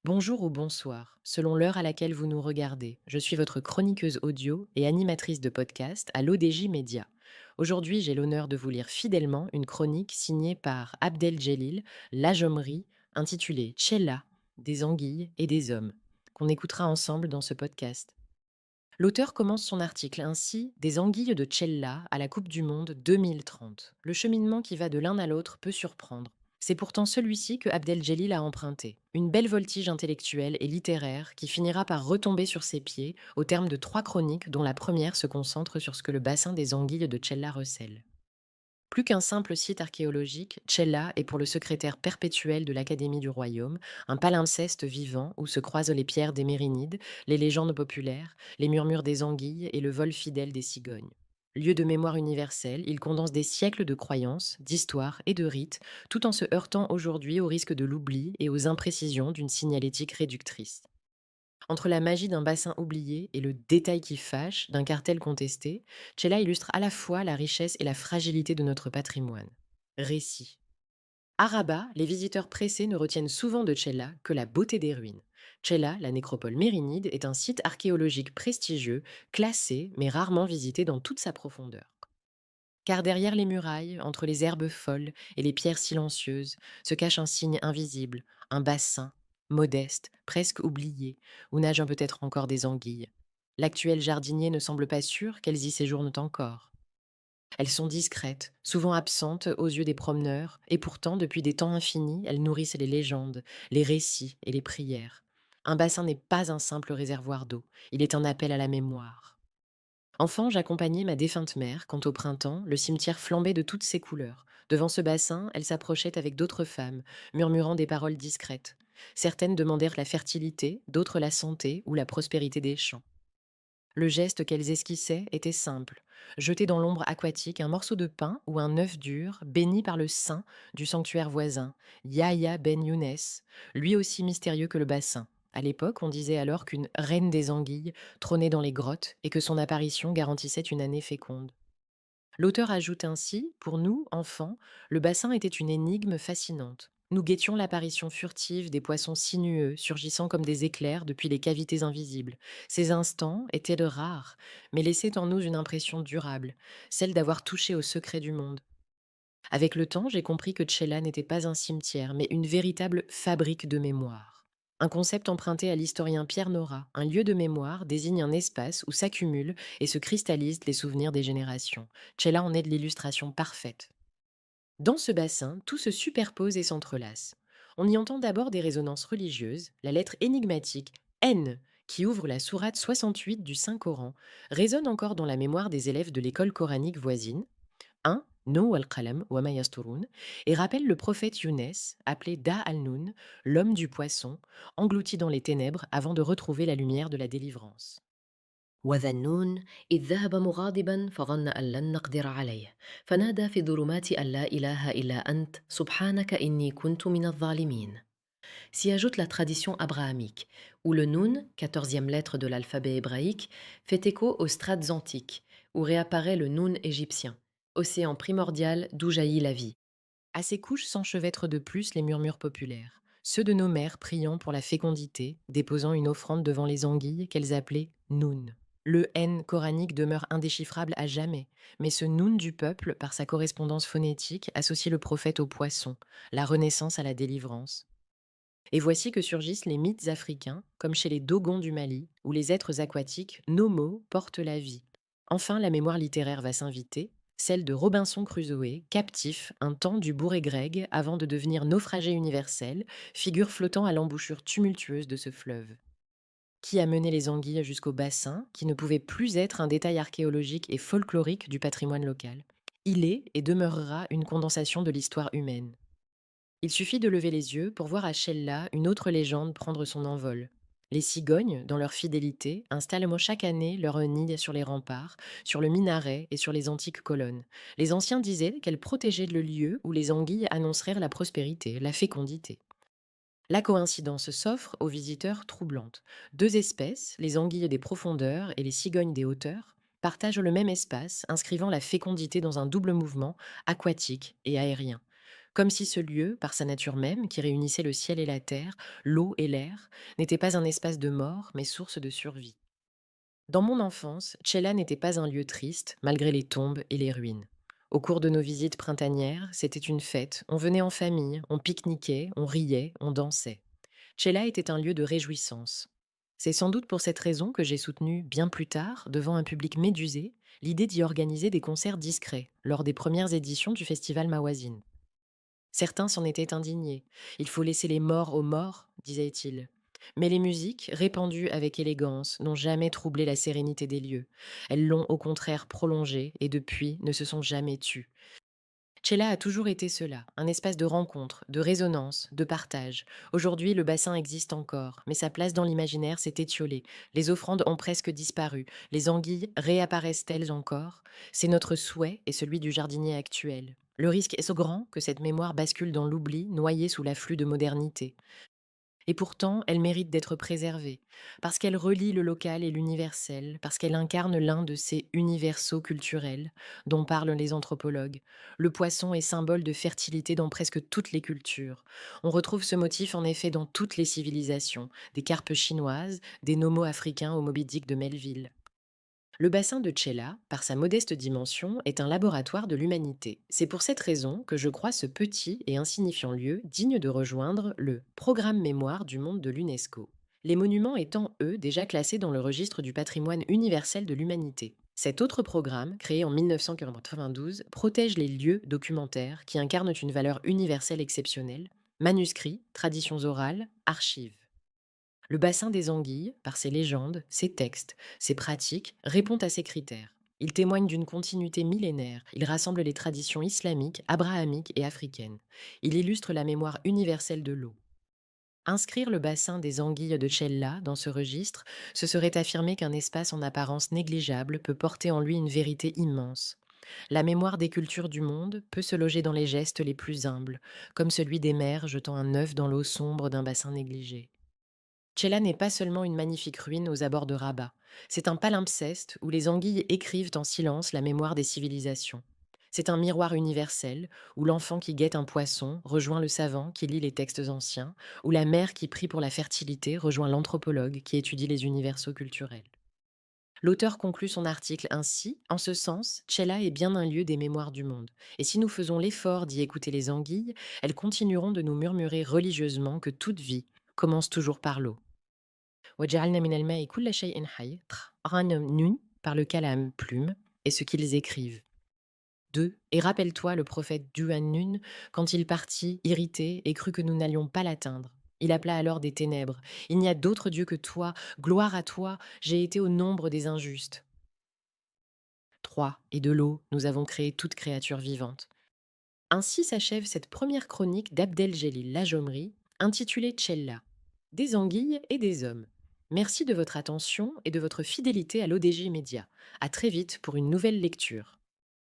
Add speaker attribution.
Speaker 1: Bonjour ou bonsoir, selon l'heure à laquelle vous nous regardez. Je suis votre chroniqueuse audio et animatrice de podcast à l'ODJ Média. Aujourd'hui, j'ai l'honneur de vous lire fidèlement une chronique signée par Abdel Djelil, Lajomri, intitulée Tchella, des anguilles et des hommes, qu'on écoutera ensemble dans ce podcast. L'auteur commence son article ainsi: Des anguilles de Tchella à la Coupe du Monde 2030. Le cheminement qui va de l'un à l'autre peut surprendre. C'est pourtant celui-ci que Abdel Djelil a emprunté. Une belle voltige intellectuelle et littéraire qui finira par retomber sur ses pieds au terme de trois chroniques dont la première se concentre sur ce que le bassin des anguilles de Tchella recèle. Plus qu'un simple site archéologique, Tchella est pour le secrétaire perpétuel de l'Académie du Royaume un palimpseste vivant où se croisent les pierres des Mérinides, les légendes populaires, les murmures des anguilles et le vol fidèle des cigognes. Lieu de mémoire universelle, il condense des siècles de croyances, d'histoires et de rites, tout en se heurtant aujourd'hui au risque de l'oubli et aux imprécisions d'une signalétique réductrice. Entre la magie d'un bassin oublié et le détail qui fâche d'un cartel contesté, Cella illustre à la fois la richesse et la fragilité de notre patrimoine. Récit. À Rabat, les visiteurs pressés ne retiennent souvent de Cella que la beauté des ruines. Cella, la nécropole mérinide, est un site archéologique prestigieux, classé mais rarement visité dans toute sa profondeur. Car derrière les murailles, entre les herbes folles et les pierres silencieuses, se cache un signe invisible, un bassin, modeste, presque oublié, où nagent peut-être encore des anguilles. L'actuel jardinier ne semble pas sûr qu'elles y séjournent encore. Elles sont discrètes, souvent absentes aux yeux des promeneurs, et pourtant, depuis des temps infinis, elles nourrissent les légendes, les récits et les prières. Un bassin n'est pas un simple réservoir d'eau, il est un appel à la mémoire. Enfant, j'accompagnais ma défunte mère quand, au printemps, le cimetière flambait de toutes ses couleurs. Devant ce bassin, elle s'approchait avec d'autres femmes, murmurant des paroles discrètes. Certaines demandèrent la fertilité, d'autres la santé ou la prospérité des champs. Le geste qu'elles esquissaient était simple: jeter dans l'ombre aquatique un morceau de pain ou un œuf dur béni par le saint du sanctuaire voisin, Yahya Ben Younes, lui aussi mystérieux que le bassin. À l'époque, on disait alors qu'une reine des anguilles trônait dans les grottes et que son apparition garantissait une année féconde. L'auteur ajoute ainsi: pour nous, enfants, le bassin était une énigme fascinante. Nous guettions l'apparition furtive des poissons sinueux surgissant comme des éclairs depuis les cavités invisibles. Ces instants étaient de rares, mais laissaient en nous une impression durable, celle d'avoir touché au secret du monde. Avec le temps, j'ai compris que Tchella n'était pas un cimetière, mais une véritable fabrique de mémoire. Un concept emprunté à l'historien Pierre Nora, un lieu de mémoire désigne un espace où s'accumulent et se cristallisent les souvenirs des générations. Tchella en est de l'illustration parfaite. Dans ce bassin, tout se superpose et s'entrelace. On y entend d'abord des résonances religieuses, la lettre énigmatique N, qui ouvre la sourate 68 du Saint-Coran, résonne encore dans la mémoire des élèves de l'école coranique voisine, 1, No wal qalam wa ma yasturun, et rappelle le prophète Younes, appelé Da al-Nun, l'homme du poisson, englouti dans les ténèbres avant de retrouver la lumière de la délivrance.
Speaker 2: وذا النون إذ ذهب مغاضبا فظن أن لن نقدر عليه فنادى في الظلمات أن لا إله إلا أنت سبحانك إني كنت من الظالمين. S'y ajoute la tradition abrahamique, où le Nun, 14e lettre de l'alphabet hébraïque, fait écho aux strates antiques, où réapparaît le Nun égyptien, océan primordial d'où jaillit la vie.
Speaker 1: À ces couches s'enchevêtrent de plus les murmures populaires, ceux de nos mères priant pour la fécondité, déposant une offrande devant les anguilles qu'elles appelaient Noun. Le N coranique demeure indéchiffrable à jamais, mais ce Noun du peuple, par sa correspondance phonétique, associe le prophète au poisson, la renaissance à la délivrance. Et voici que surgissent les mythes africains, comme chez les Dogons du Mali, où les êtres aquatiques, nos mots, portent la vie. Enfin, la mémoire littéraire va s'inviter, celle de Robinson Crusoe, captif un temps du bourg grec avant de devenir naufragé universel, figure flottant à l'embouchure tumultueuse de ce fleuve. Qui a mené les anguilles jusqu'au bassin, qui ne pouvait plus être un détail archéologique et folklorique du patrimoine local? Il est et demeurera une condensation de l'histoire humaine. Il suffit de lever les yeux pour voir à Chella une autre légende prendre son envol. Les cigognes, dans leur fidélité, installent chaque année leur nid sur les remparts, sur le minaret et sur les antiques colonnes. Les anciens disaient qu'elles protégeaient le lieu où les anguilles annoncèrent la prospérité, la fécondité. La coïncidence s'offre aux visiteurs troublante. Deux espèces, les anguilles des profondeurs et les cigognes des hauteurs, partagent le même espace, inscrivant la fécondité dans un double mouvement, aquatique et aérien. Comme si ce lieu, par sa nature même, qui réunissait le ciel et la terre, l'eau et l'air, n'était pas un espace de mort, mais source de survie. Dans mon enfance, Tchela n'était pas un lieu triste, malgré les tombes et les ruines. Au cours de nos visites printanières, c'était une fête, on venait en famille, on pique-niquait, on riait, on dansait. Tchela était un lieu de réjouissance. C'est sans doute pour cette raison que j'ai soutenu, bien plus tard, devant un public médusé, l'idée d'y organiser des concerts discrets, lors des premières éditions du festival Mawazine. Certains s'en étaient indignés. Il faut laisser les morts aux morts, disaient-ils. Mais les musiques, répandues avec élégance, n'ont jamais troublé la sérénité des lieux. Elles l'ont au contraire prolongée et depuis ne se sont jamais tues. Tchela a toujours été cela, un espace de rencontre, de résonance, de partage. Aujourd'hui, le bassin existe encore, mais sa place dans l'imaginaire s'est étiolée. Les offrandes ont presque disparu. Les anguilles réapparaissent-elles encore? C'est notre souhait et celui du jardinier actuel. Le risque est si grand que cette mémoire bascule dans l'oubli, noyée sous l'afflux de modernité. Et pourtant, elle mérite d'être préservée, parce qu'elle relie le local et l'universel, parce qu'elle incarne l'un de ces universaux culturels dont parlent les anthropologues. Le poisson est symbole de fertilité dans presque toutes les cultures. On retrouve ce motif en effet dans toutes les civilisations, des carpes chinoises, des nomos africains au Moby Dick de Melville. Le bassin de Tchela, par sa modeste dimension, est un laboratoire de l'humanité. C'est pour cette raison que je crois ce petit et insignifiant lieu digne de rejoindre le Programme Mémoire du monde de l'UNESCO. Les monuments étant, eux, déjà classés dans le registre du patrimoine universel de l'humanité. Cet autre programme, créé en 1992, protège les lieux documentaires qui incarnent une valeur universelle exceptionnelle, manuscrits, traditions orales, archives. Le bassin des Anguilles, par ses légendes, ses textes, ses pratiques, répond à ces critères. Il témoigne d'une continuité millénaire, il rassemble les traditions islamiques, abrahamiques et africaines. Il illustre la mémoire universelle de l'eau. Inscrire le bassin des Anguilles de Chella dans ce registre, ce serait affirmer qu'un espace en apparence négligeable peut porter en lui une vérité immense. La mémoire des cultures du monde peut se loger dans les gestes les plus humbles, comme celui des mères jetant un œuf dans l'eau sombre d'un bassin négligé. Tchela n'est pas seulement une magnifique ruine aux abords de Rabat. C'est un palimpseste où les anguilles écrivent en silence la mémoire des civilisations. C'est un miroir universel où l'enfant qui guette un poisson rejoint le savant qui lit les textes anciens, où la mère qui prie pour la fertilité rejoint l'anthropologue qui étudie les universaux culturels. L'auteur conclut son article ainsi: en ce sens, Tchela est bien un lieu des mémoires du monde. Et si nous faisons l'effort d'y écouter les anguilles, elles continueront de nous murmurer religieusement que toute vie commence toujours par l'eau. وجعلنا من الماء كل شيء حي. Nun, par le kalam, plume, et ce qu'ils écrivent. 2. Et rappelle-toi le prophète Duan-Nun, quand il partit, irrité, et crut que nous n'allions pas l'atteindre. Il appela alors des ténèbres. Il n'y a d'autre Dieu que toi. Gloire à toi. J'ai été au nombre des injustes. 3. Et de l'eau, nous avons créé toute créature vivante. Ainsi s'achève cette première chronique d'Abdel-Jélil Lajomri, intitulée Tchella, des anguilles et des hommes. Merci de votre attention et de votre fidélité à l'ODJ Média. À très vite pour une nouvelle lecture.